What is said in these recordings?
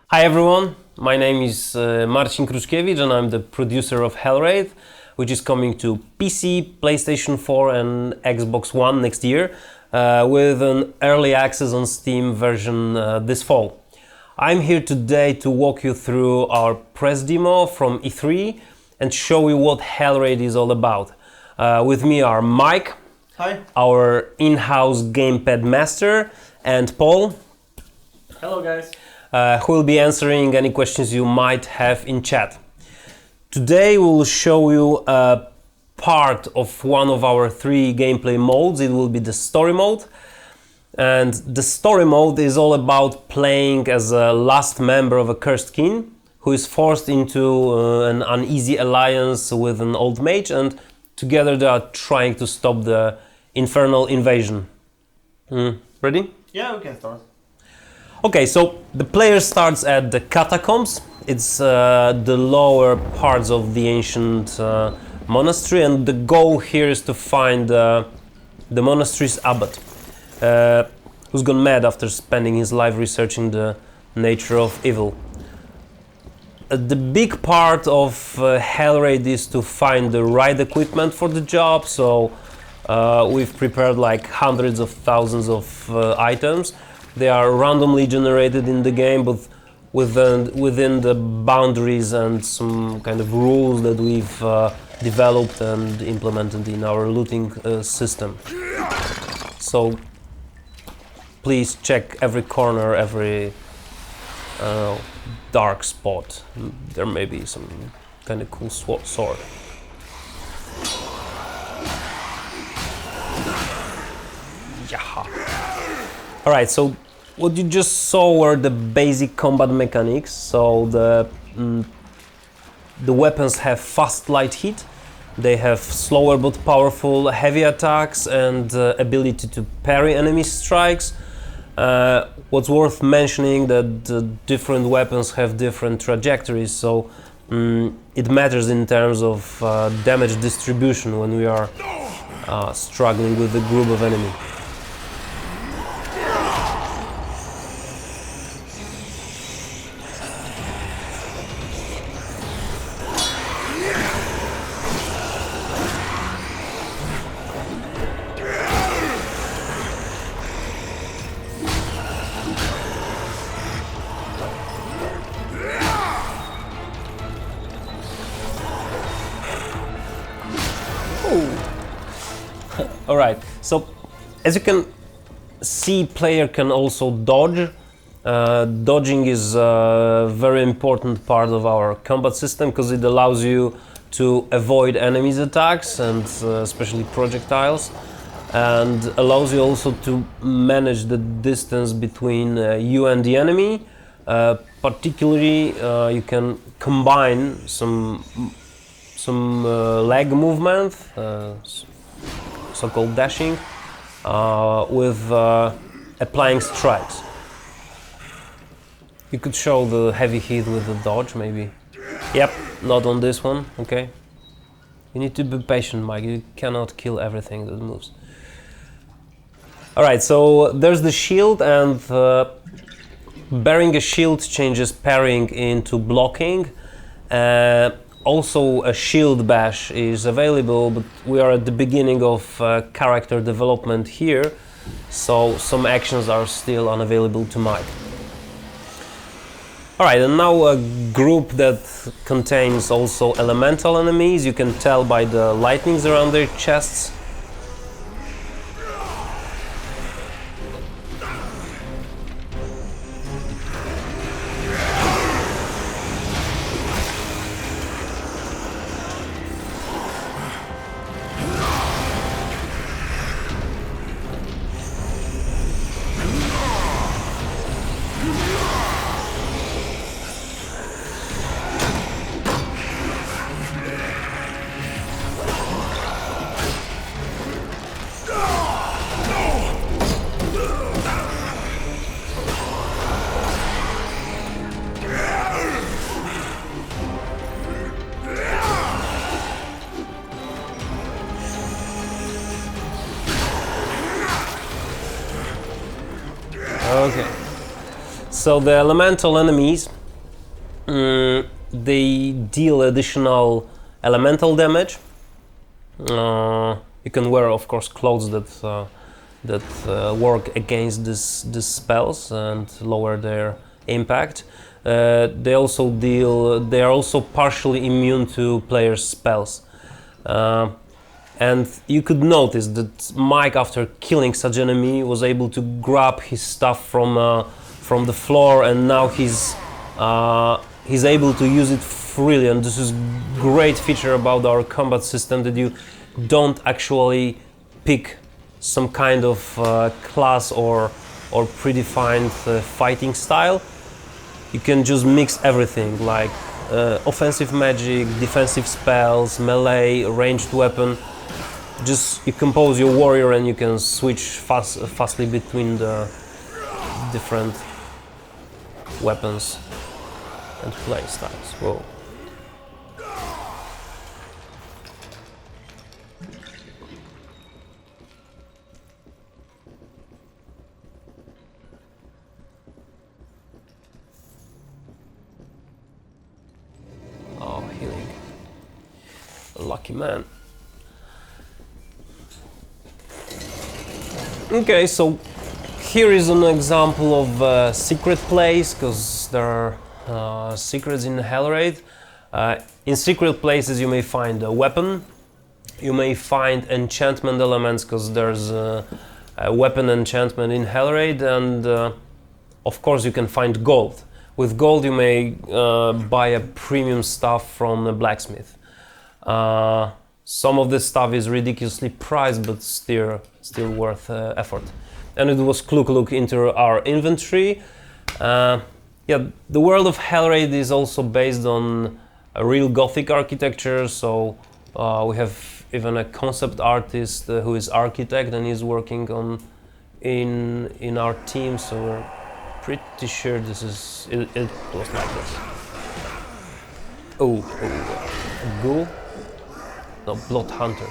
Hi everyone, my name is Marcin Kruszkiewicz and I'm the producer of Hellraid, which is coming to PC, PlayStation 4 and Xbox One next year, with an early access on Steam version this fall. I'm here today to walk you through our press demo from E3 and show you what Hellraid is all about. With me are Mike, Hi. our in-house gamepad master, and Paul. Hello guys. Who will be answering any questions you might have in chat. Today we'll show you a part of one of our three gameplay modes. It will be the story mode. And the story mode is all about playing as a last member of a cursed kin who is forced into an uneasy alliance with an old mage, and together they are trying to stop the infernal invasion. Ready? Yeah, we can start. Okay, so the player starts at the catacombs. It's the lower parts of the ancient monastery, and the goal here is to find the monastery's abbot, who's gone mad after spending his life researching the nature of evil. The big part of Hellraid is to find the right equipment for the job, so we've prepared like hundreds of thousands of items. They are randomly generated in the game, but within the boundaries and some kind of rules that we've developed and implemented in our looting system. So please check every corner, every dark spot. There may be some kind of cool sword. Yaha! Alright, so what you just saw were the basic combat mechanics. So the weapons have fast light hit, they have slower but powerful heavy attacks and ability to parry enemy strikes. What's worth mentioning that the different weapons have different trajectories, so it matters in terms of damage distribution when we are struggling with a group of enemies. Alright, so as you can see, player can also dodge. Dodging is a very important part of our combat system because it allows you to avoid enemies' attacks and especially projectiles, and allows you also to manage the distance between you and the enemy. Particularly, you can combine some leg movement, so-called dashing, with applying strikes. You could show the heavy hit with the dodge, maybe. Yep, not on this one, okay. You need to be patient, Mike, you cannot kill everything that moves. Alright, so there's the shield, and bearing a shield changes parrying into blocking. Also, a shield bash is available, but we are at the beginning of character development here, so some actions are still unavailable to Mike. Alright, and now a group that contains also elemental enemies. You can tell by the lightnings around their chests. Okay. So the elemental enemies They deal additional elemental damage. You can wear, of course, clothes that work against these spells and lower their impact. They are also partially immune to players' spells. And you could notice that Mike, after killing such enemy, was able to grab his stuff from the floor, and now he's able to use it freely. And this is great feature about our combat system, that you don't actually pick some kind of class or predefined fighting style. You can just mix everything, like offensive magic, defensive spells, melee, ranged weapon. Just you compose your warrior and you can switch fastly between the different weapons and play styles. Whoa. Oh, healing. Lucky man. Okay, so here is an example of a secret place, because there are secrets in Hellraid. In secret places you may find a weapon, you may find enchantment elements, because there's a weapon enchantment in Hellraid, and of course you can find gold. With gold you may buy a premium stuff from a blacksmith. Some of this stuff is ridiculously priced, but still worth effort. And it was quick look into our inventory. Yeah, the world of Hellraid is also based on a real Gothic architecture, so we have even a concept artist who is architect and is working on in our team, so we're pretty sure this is it was like this. Oh, a ghoul? No, Blood Hunter.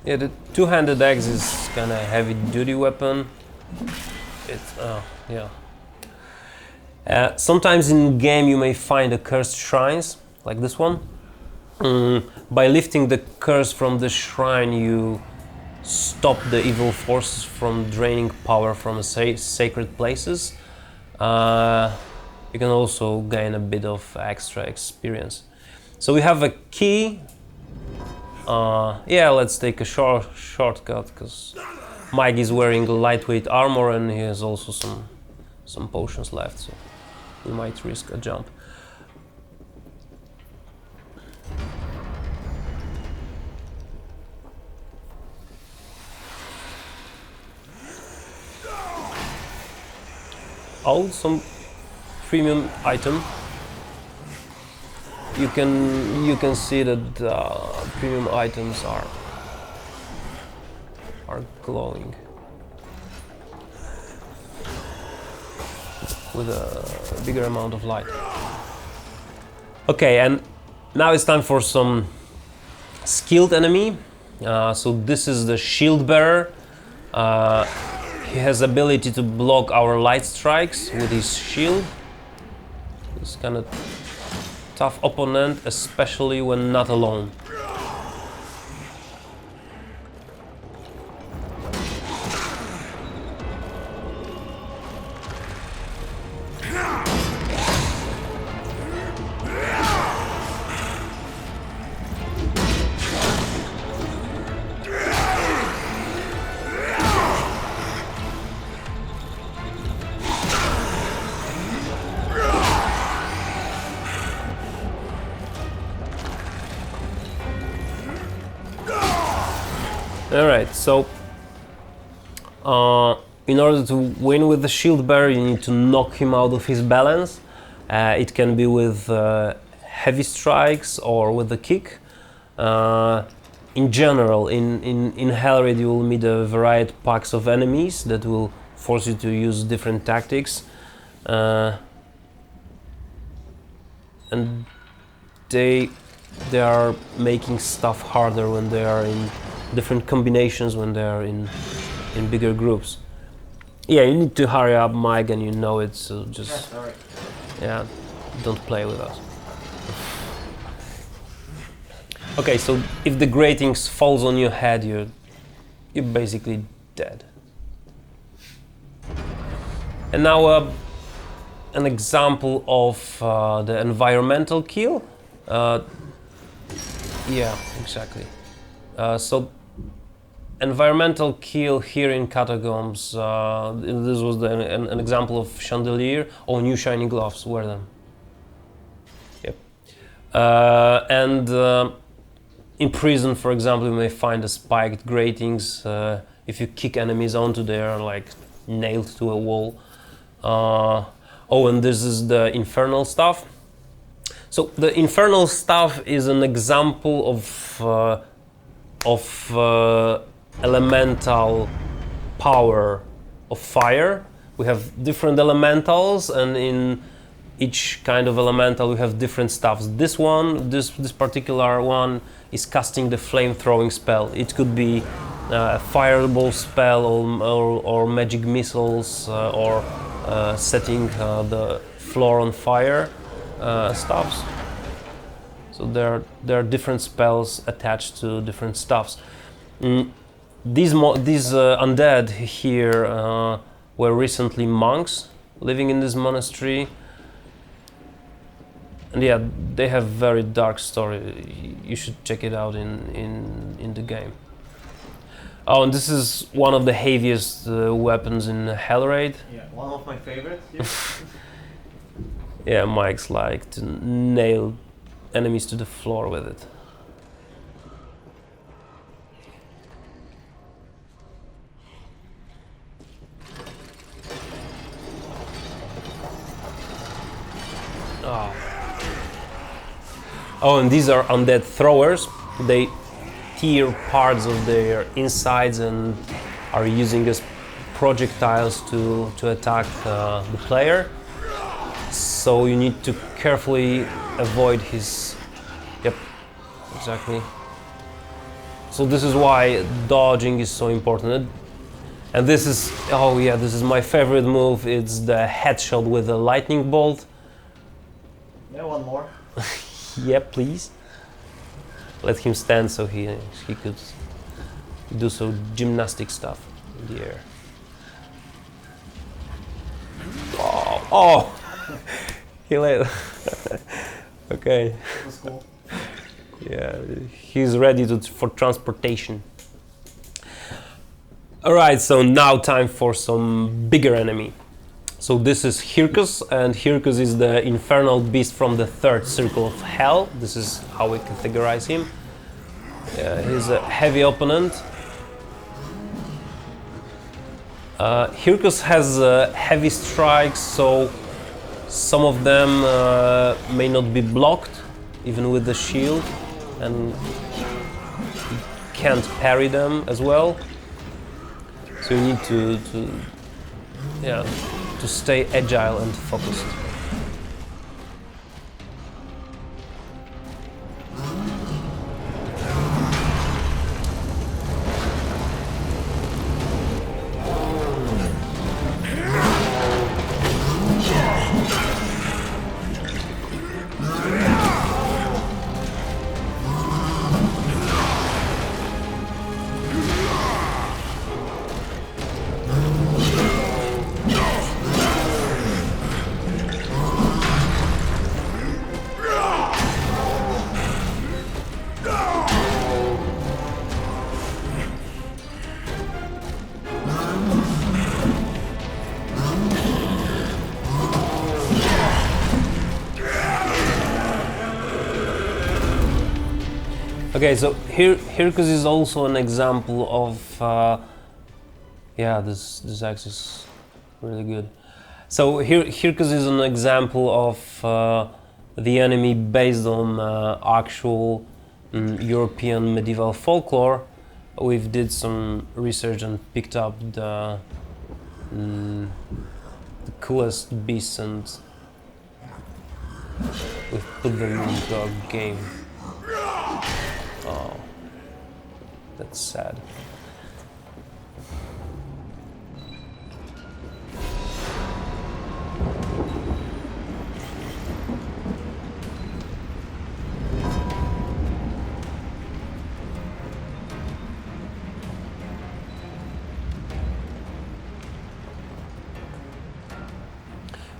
Yeah, the two-handed axe is kind of heavy-duty weapon. It's yeah. Sometimes in game you may find a cursed shrines, like this one. By lifting the curse from the shrine, you stop the evil forces from draining power from sacred places. You can also gain a bit of extra experience. So we have a key. Yeah, let's take a shortcut, because Mike is wearing lightweight armor and he has also some potions left, so we might risk a jump. Oh, some premium item. You can see that premium items are glowing with a bigger amount of light. Okay, and now it's time for some skilled enemy. So this is the shield bearer. He has ability to block our light strikes with his shield. It's kind of tough opponent, especially when not alone. Alright, so in order to win with the shield bearer, you need to knock him out of his balance. It can be with heavy strikes or with a kick. in general, in Hellraid you will meet a variety packs of enemies that will force you to use different tactics, and they are making stuff harder when they are in different combinations, when they are in bigger groups. Yeah, you need to hurry up, Mike, and you know it, so just Yeah, sorry. yeah, don't play with us. Okay, so if the gratings falls on your head, you're basically dead. And now an example of the environmental kill. Yeah, exactly. So environmental kill here in Catacombs. This was an example of chandelier. Oh, new shiny gloves. Wear them. Yep. And in prison, for example, you may find the spiked gratings. If you kick enemies onto there, like nailed to a wall. Oh, and this is the infernal stuff. So the infernal stuff is an example of elemental power of fire. We have different elementals, and in each kind of elemental we have different stuffs. This particular one is casting the flame throwing spell. It could be a fireball spell or magic missiles or setting the floor on fire stuffs. So there are different spells attached to different stuffs. These undead here were recently monks living in this monastery, and yeah, they have very dark story. You should check it out in the game. Oh, and this is one of the heaviest weapons in Hellraid. Yeah, one of my favorites here. Yeah, Mike's like to nail enemies to the floor with it. Oh, and these are undead throwers. They tear parts of their insides and are using as projectiles to attack the player. So you need to carefully avoid his... Yep, exactly. So this is why dodging is so important. And this is... Oh yeah, this is my favorite move. It's the headshot with a lightning bolt. Yeah, one more. Yeah, please. Let him stand so he could do some gymnastic stuff in the air. Oh! Oh. He let. Okay. That was cool. Yeah, he's ready for transportation. Alright, so now time for some bigger enemy. So this is Hircus, and Hircus is the infernal beast from the third circle of hell. This is how we categorize him. He's a heavy opponent. Hircus has heavy strikes, so some of them may not be blocked, even with the shield, and you can't parry them as well. So you need to stay agile and focused. Okay, so Hircus is also an example of yeah, this axe is really good. So Hircus is an example of the enemy based on actual European medieval folklore, we've did some research and picked up the coolest beasts and we've put them into our game. Oh, that's sad.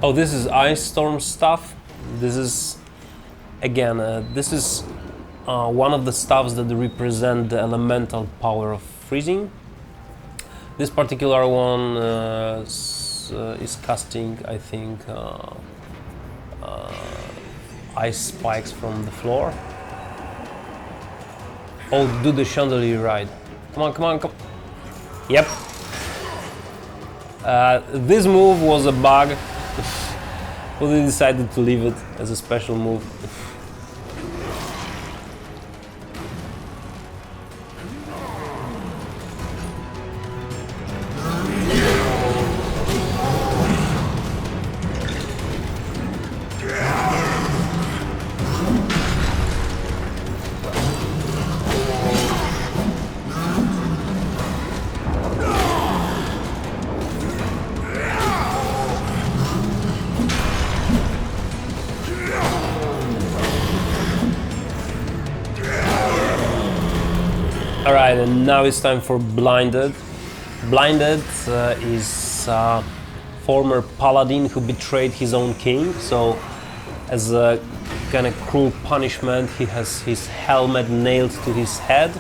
Oh, this is ice storm stuff. This is, again, this is one of the stuffs that represent the elemental power of freezing. This particular one is casting, I think, ice spikes from the floor. Oh, do the chandelier ride. Come on, come on, come. Yep. This move was a bug. But they decided to leave it as a special move. Alright, and now it's time for Blinded. Blinded is a former paladin who betrayed his own king, so as a kind of cruel punishment he has his helmet nailed to his head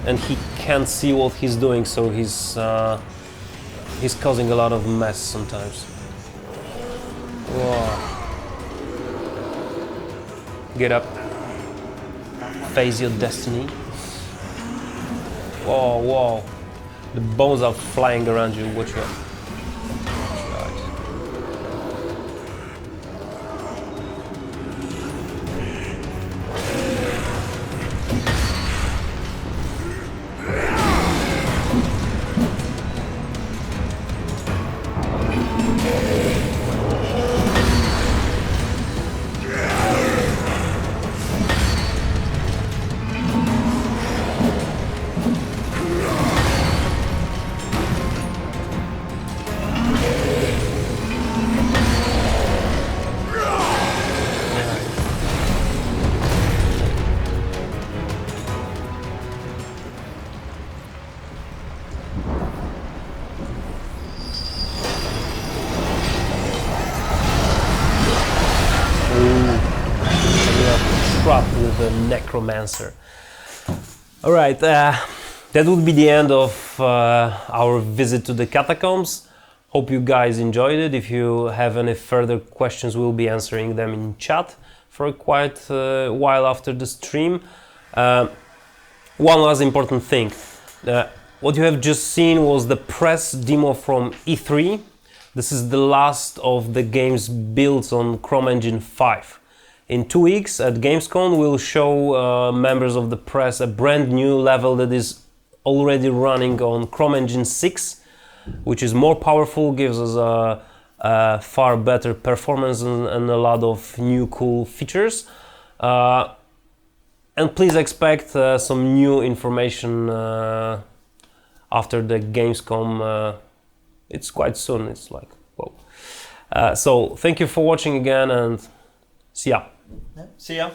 and he can't see what he's doing, so he's causing a lot of mess sometimes. Whoa. Get up. Face your destiny. Whoa, whoa. The bones are flying around you, watch out. Trapped with a necromancer. Alright, that would be the end of our visit to the catacombs. Hope you guys enjoyed it. If you have any further questions, we'll be answering them in chat for quite a while after the stream. One last important thing. What you have just seen was the press demo from E3. This is the last of the games built on Chrome Engine 5. In 2 weeks at Gamescom, we'll show members of the press a brand new level that is already running on Chrome Engine 6, which is more powerful, gives us a far better performance and a lot of new cool features. And please expect some new information after the Gamescom. It's quite soon, it's like, whoa. So thank you for watching again and see ya. Yeah, see ya.